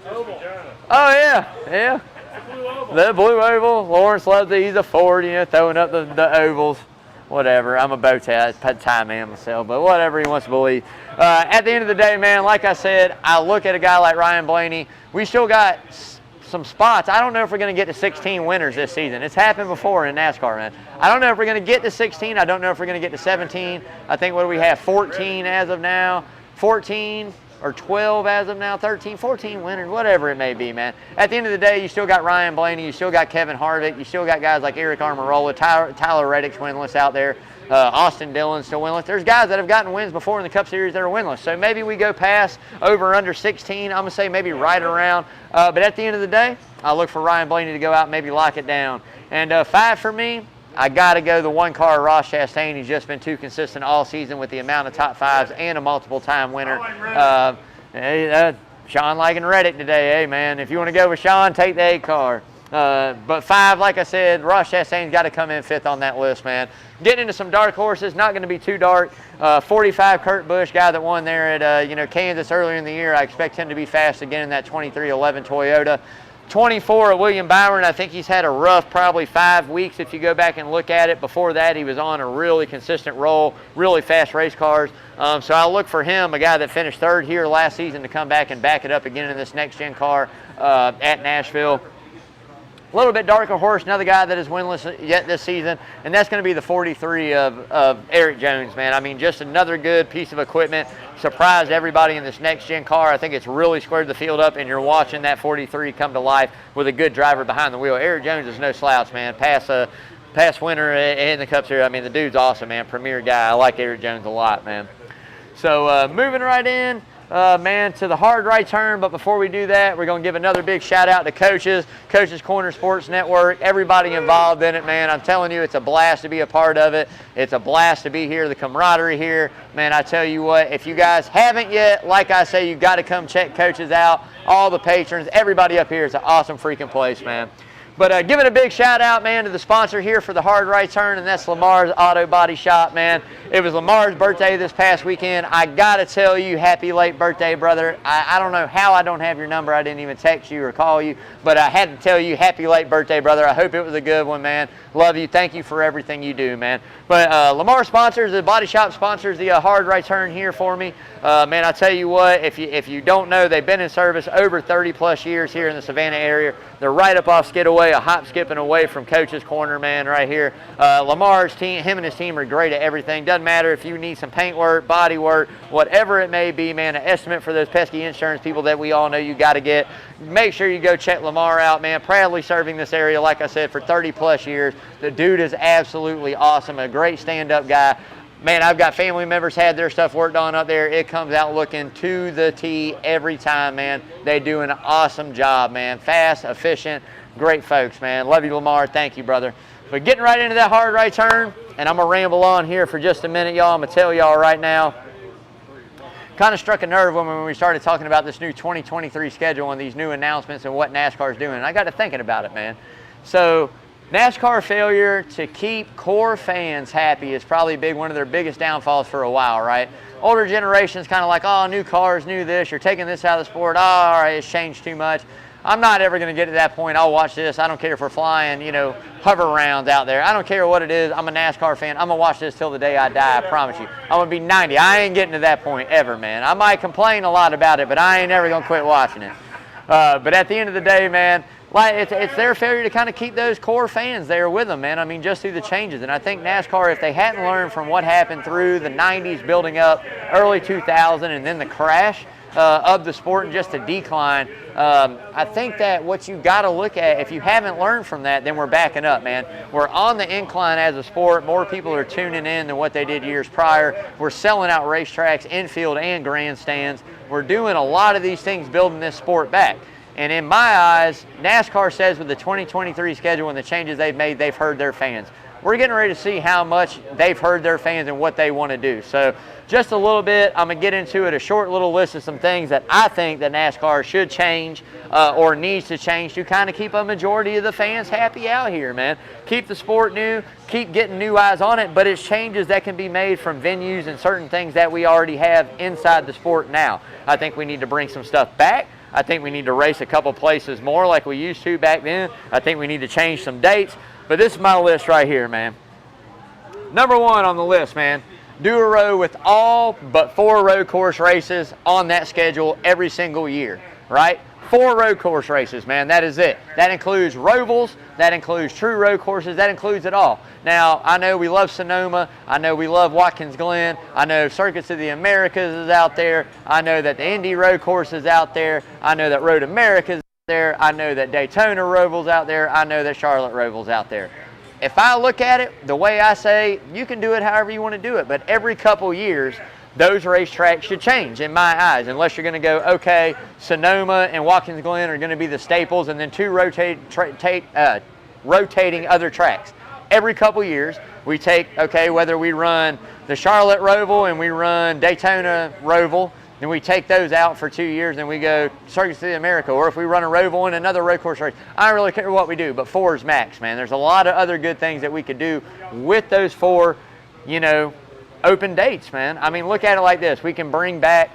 Oval. Oh, yeah. The blue oval. Lawrence loves it. He's a Ford, throwing up the ovals. Whatever, I'm a bow tie man myself, but whatever he wants to believe. At the end of the day, man, like I said, I look at a guy like Ryan Blaney. We still got some spots. I don't know if we're going to get to 16 winners this season. It's happened before in NASCAR, man. I don't know if we're going to get to 16. I don't know if we're going to get to 17. I think, what do we have, 14 as of now? 14 or 12 as of now, 13, 14 winners, whatever it may be, man. At the end of the day, you still got Ryan Blaney, you still got Kevin Harvick, you still got guys like Eric Almirola, Tyler Reddick's winless out there, Austin Dillon's still winless. There's guys that have gotten wins before in the Cup Series that are winless. So maybe we go past over under 16. I'm going to say maybe right around. But at the end of the day, I look for Ryan Blaney to go out and maybe lock it down. And 5 for me, I got to go the 1 car, Ross Chastain. He's just been too consistent all season with the amount of top 5s and a multiple-time winner. Sean liking Reddick today. Hey, man, if you want to go with Sean, take the 8 car. But 5, like I said, Ross Chastain's got to come in 5th on that list, man. Getting into some dark horses, not going to be too dark. 45, Kurt Busch, guy that won there at Kansas earlier in the year. I expect him to be fast again in that 2311 Toyota. 24 of William Byron. I think he's had a rough probably 5 weeks if you go back and look at it. Before that, he was on a really consistent roll, really fast race cars. So I'll look for him, a guy that finished 3rd here last season, to come back and back it up again in this next-gen car at Nashville. A little bit darker horse, another guy that is winless yet this season, and that's going to be the 43 of Eric Jones, man. I mean, just another good piece of equipment. Surprised everybody in this next-gen car. I think it's really squared the field up, and you're watching that 43 come to life with a good driver behind the wheel. Eric Jones is no slouch, man. Past winner in the Cup Series. I mean, the dude's awesome, man. Premier guy. I like Eric Jones a lot, man. So moving right in, man, to the hard right turn. But before we do that, we're going to give another big shout out to Coach's Corner Sports Network, everybody involved in it, man. I'm telling you, it's a blast to be a part of it. It's a blast to be here, the camaraderie here. Man, I tell you what, if you guys haven't yet, like I say, you've got to come check Coach's out. All the patrons, everybody up here, is an awesome freaking place, man. But giving a big shout out, man, to the sponsor here for the hard right turn, and that's Lamar's Auto Body Shop, man. It was Lamar's birthday this past weekend. I got to tell you, happy late birthday, brother. I don't know how I don't have your number. I didn't even text you or call you, but I had to tell you, happy late birthday, brother. I hope it was a good one, man. Love you. Thank you for everything you do, man. But Lamar sponsors, the body shop sponsors the hard right turn here for me. Man, I tell you what, if you don't know, they've been in service over 30 plus years here in the Savannah area. They're right up off Skidaway, a hop skipping away from Coach's Corner, man, right here. Lamar's team, him and his team are great at everything. Doesn't matter if you need some paint work, body work, whatever it may be, man, an estimate for those pesky insurance people that we all know you got to get. Make sure you go check Lamar out, man. Proudly serving this area, like I said, for 30 plus years. The dude is absolutely awesome, a great stand-up guy. Man, I've got family members had their stuff worked on up there. It comes out looking to the T every time, man. They do an awesome job, man. Fast, efficient, great folks, man. Love you, Lamar. Thank you, brother. But getting right into that hard right turn, and I'm going to ramble on here for just a minute, y'all. I'm going to tell y'all right now. Kind of struck a nerve when we started talking about this new 2023 schedule and these new announcements and what NASCAR is doing. And I got to thinking about it, man. So NASCAR failure to keep core fans happy is probably one of their biggest downfalls for a while, right? Older generations kind of like, oh, new cars, new this, you're taking this out of the sport, oh, all right, it's changed too much. I'm not ever going to get to that point. I'll watch this. I don't care if we're flying, hover rounds out there. I don't care what it is. I'm a NASCAR fan. I'm going to watch this till the day I die, I promise you. I'm going to be 90. I ain't getting to that point ever, man. I might complain a lot about it, but I ain't ever going to quit watching it. But at the end of the day, man, it's their failure to kind of keep those core fans there with them, man. I mean, just through the changes. And I think NASCAR, if they hadn't learned from what happened through the 90s building up, early 2000, and then the crash of the sport and just a decline, I think that what you got to look at, if you haven't learned from that, then we're backing up, man. We're on the incline as a sport. More people are tuning in than what they did years prior. We're selling out racetracks, infield and grandstands. We're doing a lot of these things building this sport back. And in my eyes, NASCAR says with the 2023 schedule and the changes they've made, they've heard their fans. We're getting ready to see how much they've heard their fans and what they want to do. So just a little bit, I'm going to get into it, a short little list of some things that I think that NASCAR should change or needs to change to kind of keep a majority of the fans happy out here, man. Keep the sport new, keep getting new eyes on it, but it's changes that can be made from venues and certain things that we already have inside the sport now. I think we need to bring some stuff back. I think we need to race a couple places more like we used to back then. I think we need to change some dates. But this is my list right here, man. Number one on the list, man. Do a row with all but 4 road course races on that schedule every single year, right? 4 road course races, man. That is it. That includes Rovals. That includes true road courses. That includes it all. Now, I know we love Sonoma. I know we love Watkins Glen. I know Circuits of the Americas is out there. I know that the Indy road course is out there. I know that Road Americas is out there. I know that Daytona Roval's out there. I know that Charlotte Roval's out there. If I look at it the way I say, you can do it however you want to do it, but every couple years, those racetracks should change in my eyes, unless you're going to go, okay, Sonoma and Watkins Glen are going to be the staples, and then 2 rotating other tracks. Every couple years, we take, okay, whether we run the Charlotte Roval and we run Daytona Roval, then we take those out for 2 years, and we go Circuits of the America, or if we run a Roval and another road course race. I don't really care what we do, but 4 is max, man. There's a lot of other good things that we could do with those 4, open dates, man. I mean, look at it like this. We can bring back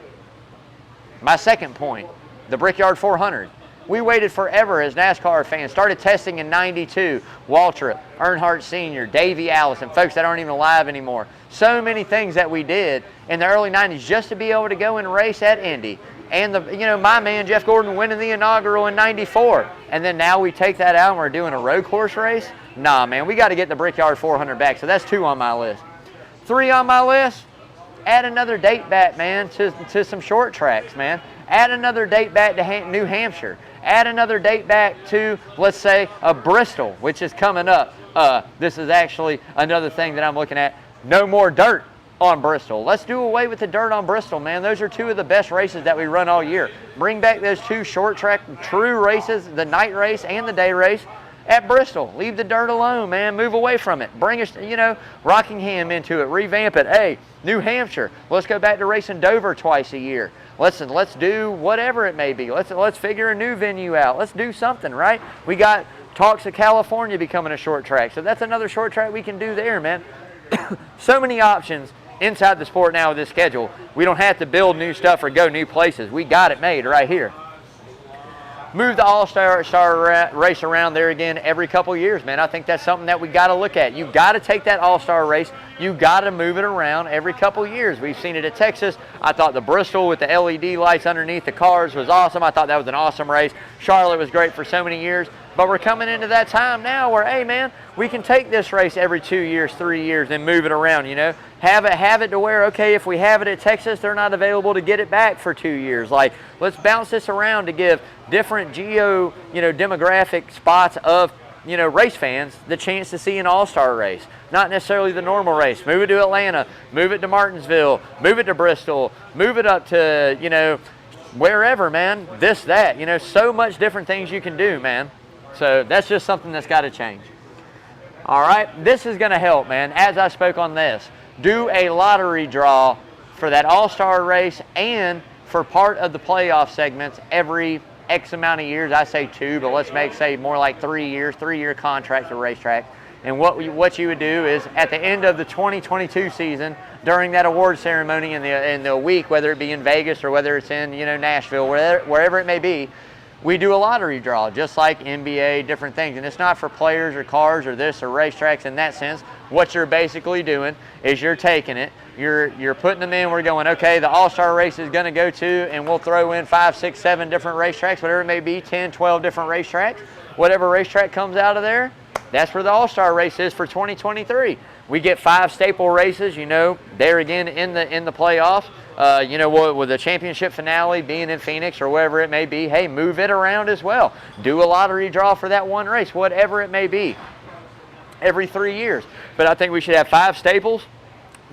my second point, the Brickyard 400. We waited forever as NASCAR fans. Started testing in '92. Waltrip, Earnhardt Sr., Davey Allison, folks that aren't even alive anymore. So many things that we did in the early '90s just to be able to go and race at Indy. And my man Jeff Gordon winning the inaugural in '94. And then now we take that out and we're doing a road course race? Nah, man, we got to get the Brickyard 400 back. So that's 2 on my list. 3 on my list, add another date back, man, to some short tracks, man. Add another date back to New Hampshire. Add another date back to, let's say, Bristol, which is coming up. This is actually another thing that I'm looking at. No more dirt on Bristol. Let's do away with the dirt on Bristol, man. Those are two of the best races that we run all year. Bring back those two short track true races, the night race and the day race at Bristol. Leave the dirt alone, man. Move away from it. Bring us, Rockingham into it. Revamp it. Hey, New Hampshire. Let's go back to racing Dover twice a year. Let's do whatever it may be. Let's figure a new venue out. Let's do something, right? We got talks of California becoming a short track, so that's another short track we can do there, man. So many options inside the sport now with this schedule. We don't have to build new stuff or go new places. We got it made right here. Move the all-star race around there again every couple years, man. I think that's something that we got to look at. You got to take that all-star race. You got to move it around every couple years. We've seen it at Texas. I thought the Bristol with the LED lights underneath the cars was awesome. I thought that was an awesome race. Charlotte was great for so many years. But we're coming into that time now where, hey, man, we can take this race every 2 years, 3 years, and move it around, Have it to where, okay, if we have it at Texas, they're not available to get it back for 2 years. Like, let's bounce this around to give different demographic spots of, race fans the chance to see an all-star race. Not necessarily the normal race. Move it to Atlanta. Move it to Martinsville. Move it to Bristol. Move it up to, wherever, man. This, that. So much different things you can do, man. So that's just something that's got to change. All right, this is going to help, man. As I spoke on this, do a lottery draw for that all-star race and for part of the playoff segments every X amount of years. I say 2, but let's say more like 3 years, 3-year contracts with racetracks. And what you would do is at the end of the 2022 season, during that award ceremony in the week, whether it be in Vegas or whether it's in Nashville, wherever it may be, we do a lottery draw, just like NBA, different things. And it's not for players or cars or this or racetracks in that sense. What you're basically doing is you're taking it, you're putting them in, we're going, okay, the all-star race is going to go to, and we'll throw in 5, 6, 7 different racetracks, whatever it may be, 10, 12 different racetracks. Whatever racetrack comes out of there, that's where the all-star race is for 2023. We get 5 staple races, there again in the playoffs. With the championship finale being in Phoenix or wherever it may be, hey, move it around as well. Do a lottery draw for that one race, whatever it may be, every 3 years. But I think we should have 5 staples.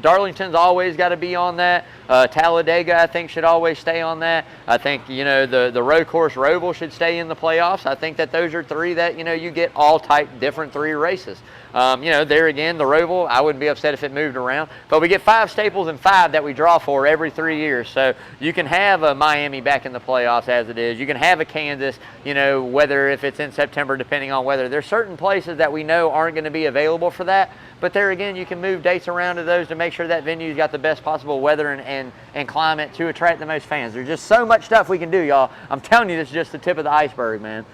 Darlington's always got to be on that. Talladega, I think, should always stay on that. I think, the road course Roval should stay in the playoffs. I think that those are 3 that, you get all type different 3 races. There again, the Roval, I wouldn't be upset if it moved around. But we get 5 staples and 5 that we draw for every 3 years. So you can have a Miami back in the playoffs as it is. You can have a Kansas, whether if it's in September, depending on weather. There's certain places that we know aren't going to be available for that. But there again, you can move dates around to those to make sure that venue's got the best possible weather and climate to attract the most fans. There's just so much stuff we can do, y'all. I'm telling you, this is just the tip of the iceberg, man.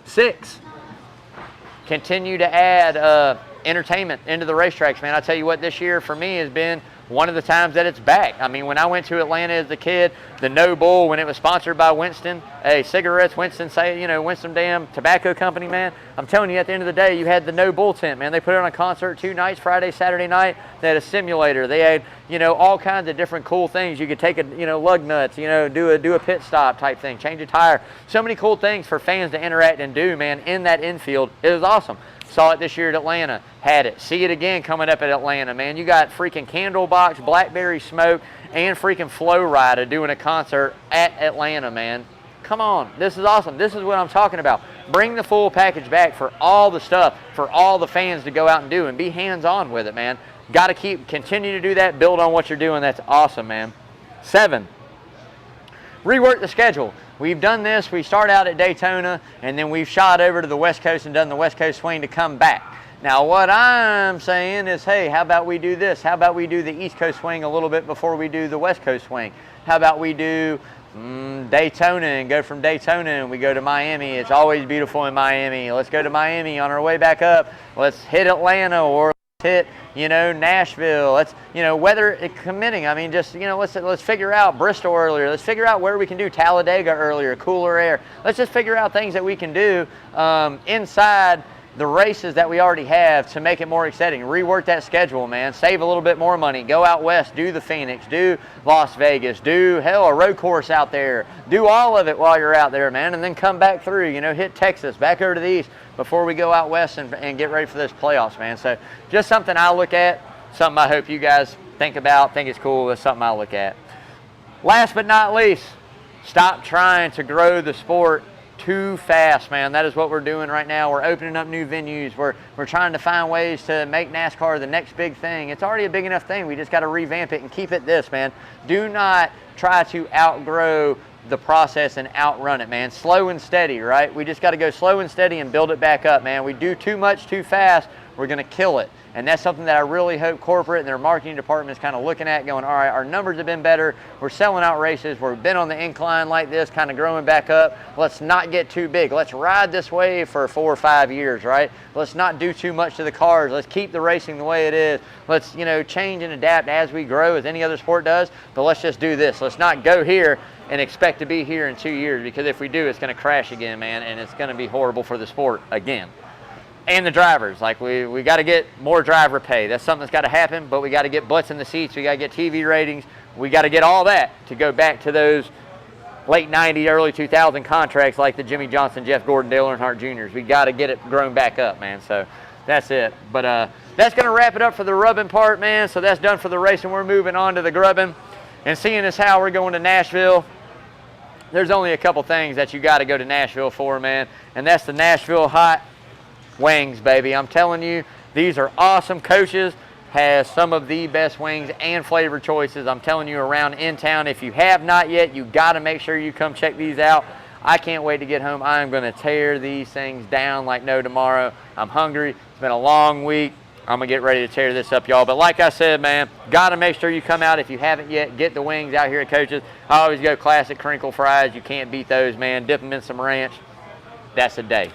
6, continue to add entertainment into the racetracks, man. I tell you what, this year for me has been one of the times that it's back. I mean, when I went to Atlanta as a kid, the No Bull, when it was sponsored by Winston, cigarettes, Winston damn tobacco company, man. I'm telling you, at the end of the day, you had the No Bull tent, man. They put it on a concert 2 nights, Friday, Saturday night. They had a simulator. They had, all kinds of different cool things. You could take lug nuts, do a pit stop type thing, change a tire. So many cool things for fans to interact and do, man, in that infield. It was awesome. Saw it this year at Atlanta, had it. See it again coming up at Atlanta, man. You got freaking Candlebox, Blackberry Smoke, and freaking Flow Rida doing a concert at Atlanta, man. Come on, this is awesome. This is what I'm talking about. Bring the full package back for all the stuff, for all the fans to go out and do and be hands-on with it, man. Got to continue to do that, build on what you're doing. That's awesome, man. 7, rework the schedule. We've done this. We start out at Daytona, and then we've shot over to the West Coast and done the West Coast swing to come back. Now, what I'm saying is, hey, how about we do this? How about we do the East Coast swing a little bit before we do the West Coast swing? How about we do Daytona and go from Daytona and we go to Miami? It's always beautiful in Miami. Let's go to Miami on our way back up. Let's hit Atlanta or hit, Nashville. Let's, weather committing. I mean, just, let's figure out Bristol earlier. Let's figure out where we can do Talladega earlier, cooler air. Let's just figure out things that we can do inside the races that we already have to make it more exciting. Rework that schedule, man. Save a little bit more money. Go out west, do the Phoenix, do Las Vegas, do, hell, a road course out there. Do all of it while you're out there, man, and then come back through, hit Texas, back over to the east before we go out west and get ready for those playoffs, man. So just something I look at, something I hope you guys think about, think it's cool. That's something I look at. Last but not least, stop trying to grow the sport too fast, man. That is what we're doing right now. We're opening up new venues. We're trying to find ways to make NASCAR the next big thing. It's already a big enough thing. We just got to revamp it and keep it this, man. Do not try to outgrow the process and outrun it, man. Slow and steady, right? We just got to go slow and steady and build it back up, man. We do too much too fast, we're going to kill it. And that's something that I really hope corporate and their marketing department is kind of looking at, going, all right, our numbers have been better. We're selling out races. We've been on the incline like this, kind of growing back up. Let's not get too big. Let's ride this wave for 4 or 5 years, right? Let's not do too much to the cars. Let's keep the racing the way it is. Let's, change and adapt as we grow, as any other sport does. But let's just do this. Let's not go here and expect to be here in 2 years, because if we do, it's going to crash again, man, and it's going to be horrible for the sport again. And the drivers, like we got to get more driver pay. That's something that's got to happen, but we got to get butts in the seats. We got to get TV ratings. We got to get all that to go back to those late 90, early 2000 contracts like the Jimmy Johnson, Jeff Gordon, Dale Earnhardt Jr.'s. We got to get it grown back up, man. So that's it. But that's going to wrap it up for the rubbing part, man. So that's done for the racing. We're moving on to the grubbing. And seeing as how we're going to Nashville, there's only a couple things that you got to go to Nashville for, man. And that's the Nashville Hot Wings, baby. I'm telling you, these are awesome. Coaches has some of the best wings and flavor choices, I'm telling you, around in town. If you have not yet, you got to make sure you come check these out. I can't wait to get home. I am going to tear these things down like no tomorrow. I'm hungry. It's been a long week. I'm going to get ready to tear this up, y'all. But like I said, man, got to make sure you come out. If you haven't yet, get the wings out here at Coach's. I always go classic crinkle fries. You can't beat those, man. Dip them in some ranch. That's a day.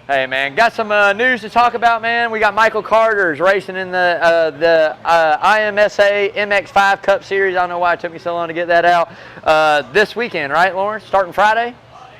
Hey, man, got some news to talk about, man. We got Michael Carter's racing in the IMSA MX5 Cup Series. I don't know why it took me so long to get that out. This weekend, right, Lawrence? Starting Friday?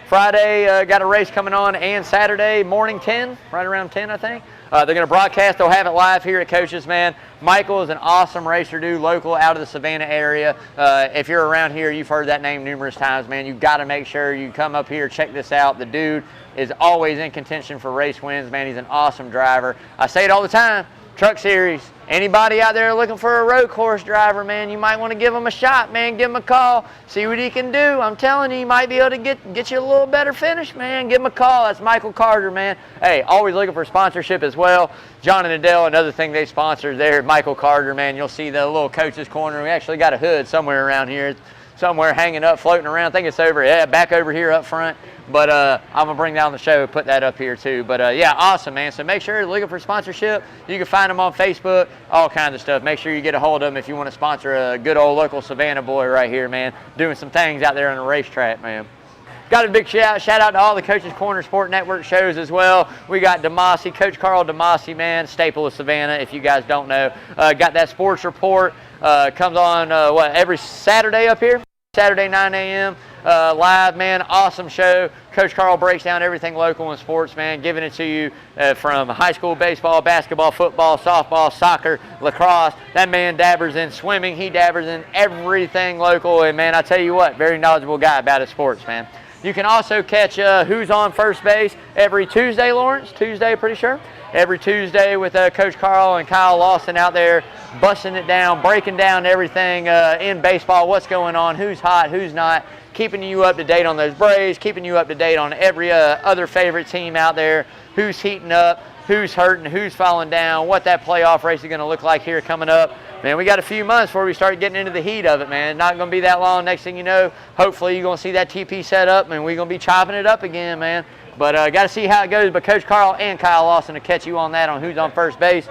Friday, got a race coming on, and Saturday morning 10, right around 10, I think. They're going to broadcast. They'll have it live here at Coach's, man. Michael is an awesome racer, dude, local out of the Savannah area. If you're around here, you've heard that name numerous times, man. You've got to make sure you come up here, check this out. The dude is always in contention for race wins, man. He's an awesome driver. I say it all the time, Truck Series. Anybody out there looking for a road course driver, man, you might want to give him a shot, man. Give him a call. See what he can do. I'm telling you, he might be able to get you a little better finish, man. Give him a call. That's Michael Carter, man. Hey, always looking for sponsorship as well. John and Adele, another thing they sponsor there, Michael Carter, man. You'll see the little Coach's Corner. We actually got a hood somewhere around here. It's somewhere hanging up, floating around. I think it's back over here up front. But I'm going to bring down the show, put that up here too. But yeah, awesome, man. So make sure you're looking for sponsorship. You can find them on Facebook, all kinds of stuff. Make sure you get a hold of them if you want to sponsor a good old local Savannah boy right here, man, doing some things out there on the racetrack, man. Got a big shout out to all the Coach's Corner Sport Network shows as well. We got DeMasi, Coach Carl DeMasi, man, staple of Savannah, if you guys don't know. Got that sports report. Comes on, every Saturday up here? Saturday, 9 a.m. Live, man. Awesome show. Coach Carl breaks down everything local in sports, man, giving it to you from high school baseball, basketball, football, softball, soccer, lacrosse. That man dabbers in swimming. He dabbers in everything local. And, man, I tell you what, very knowledgeable guy about his sports, man. You can also catch Who's on First Base every Tuesday, Lawrence. Tuesday, pretty sure. Every Tuesday with Coach Carl and Kyle Lawson out there busting it down, breaking down everything in baseball, what's going on, who's hot, who's not, keeping you up to date on those Braves, keeping you up to date on every other favorite team out there, who's heating up, who's hurting, who's falling down, what that playoff race is going to look like here coming up. Man, we got a few months before we start getting into the heat of it, man. Not going to be that long. Next thing you know, hopefully you're going to see that TP set up, and we're going to be chopping it up again, man. But got to see how it goes. But Coach Carl and Kyle Lawson to catch you on that on Who's on First Base.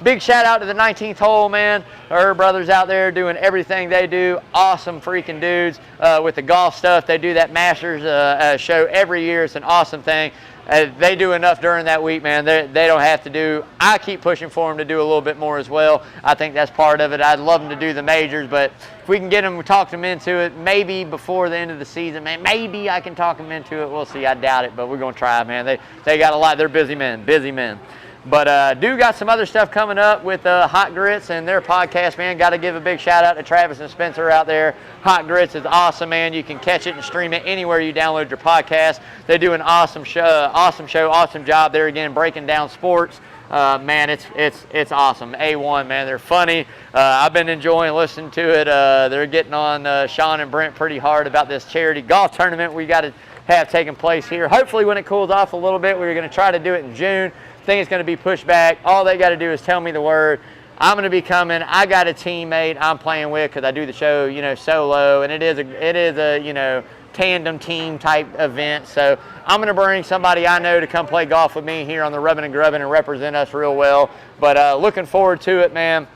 Big shout out to the 19th hole, man. Our brothers out there doing everything they do. Awesome freaking dudes with the golf stuff. They do that Masters show every year. It's an awesome thing. They do enough during that week, man. They don't have to do. I keep pushing for them to do a little bit more as well. I think that's part of it. I'd love them to do the majors, but if we can get them, talk them into it, maybe before the end of the season, man, maybe I can talk them into it. We'll see. I doubt it, but we're going to try, man. They got a lot. They're busy men. But do got some other stuff coming up with Hot Grits and their podcast, man. Got to give a big shout out to Travis and Spencer out there. Hot Grits is awesome, man. You can catch it and stream it anywhere you download your podcast. They do an awesome show, awesome job there again, breaking down sports. man, it's awesome. A1, man. They're funny. I've been enjoying listening to it. They're getting on Sean and Brent pretty hard about this charity golf tournament we got to have taking place here. Hopefully when it cools off a little bit, we're going to try to do it in June. I think it's going to be pushed back. All they got to do is tell me the word. I'm going to be coming. I got a teammate I'm playing with because I do the show, you know, solo, and it is a you know, tandem team type event. So I'm going to bring somebody I know to come play golf with me here on the Rubbin' and Grubbin' and represent us real well. But looking forward to it, man.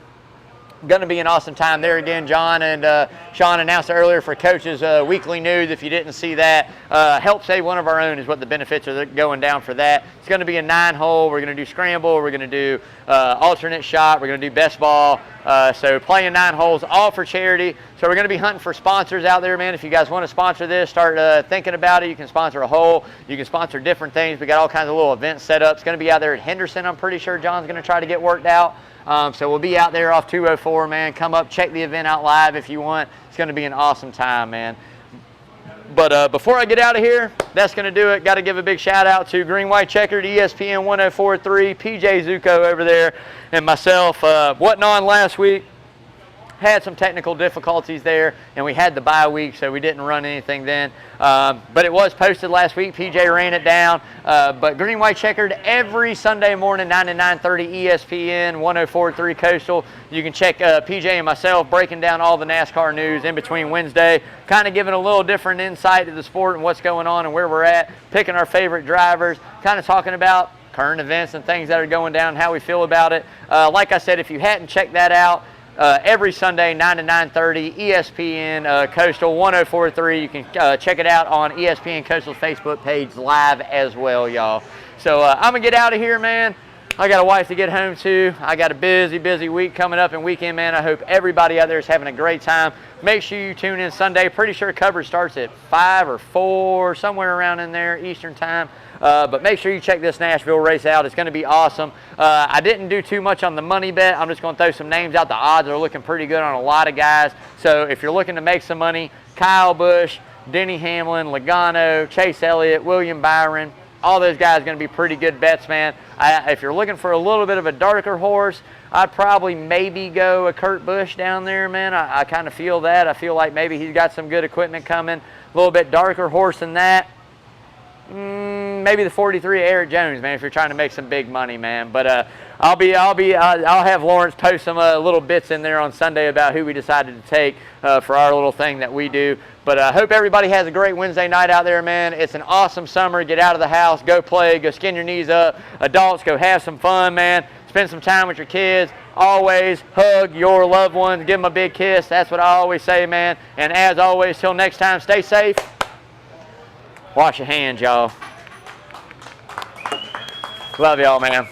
Going to be an awesome time there again. John and Sean announced earlier for Coaches Weekly News. If you didn't see that, help save one of our own is what the benefits are going down for that. It's going to be a 9-hole. We're going to do scramble. We're going to do alternate shot. We're going to do best ball. So playing 9 holes, all for charity. So we're going to be hunting for sponsors out there, man. If you guys want to sponsor this, start thinking about it. You can sponsor a hole. You can sponsor different things. We got all kinds of little events set up. It's going to be out there at Henderson. I'm pretty sure John's going to try to get worked out. So we'll be out there off 204, man. Come up, check the event out live if you want. It's going to be an awesome time, man. But before I get out of here, that's going to do it. Got to give a big shout out to Green White Checkered, ESPN 104.3, PJ Zuko over there, and myself. Wasn't on last week. Had some technical difficulties there, and we had the bye week, so we didn't run anything then. But it was posted last week. PJ ran it down. But Green White Checkered every Sunday morning, 9 to 9:30, ESPN 104.3 Coastal. You can check PJ and myself breaking down all the NASCAR news in between Wednesday, kind of giving a little different insight to the sport and what's going on and where we're at, picking our favorite drivers, kind of talking about current events and things that are going down, how we feel about it. Like I said, if you hadn't checked that out, every Sunday, 9 to 9:30, ESPN Coastal 104.3. You can check it out on ESPN Coastal's Facebook page live as well, y'all. So I'm going to get out of here, man. I got a wife to get home to. I got a busy week coming up and weekend, man. I hope everybody out there is having a great time. Make sure you tune in Sunday. Pretty sure coverage starts at 5 or 4, somewhere around in there, Eastern time. But make sure you check this Nashville race out. It's going to be awesome. I didn't do too much on the money bet. I'm just going to throw some names out. The odds are looking pretty good on a lot of guys. So if you're looking to make some money, Kyle Busch, Denny Hamlin, Logano, Chase Elliott, William Byron, all those guys are going to be pretty good bets, man. If you're looking for a little bit of a darker horse, I'd probably maybe go a Kurt Busch down there, man. I kind of feel that. I feel like maybe he's got some good equipment coming. A little bit darker horse than that. Maybe the 43 Eric Jones, man, if you're trying to make some big money, man. But I'll have Lawrence post some little bits in there on Sunday about who we decided to take for our little thing that we do. But I hope everybody has a great Wednesday night out there, man. It's an awesome summer. Get out of the house, go play, go skin your knees up. Adults, go have some fun, man. Spend some time with your kids. Always hug your loved ones. Give them a big kiss. That's what I always say, man. And as always, till next time, stay safe. Wash your hands, y'all. Love y'all, man.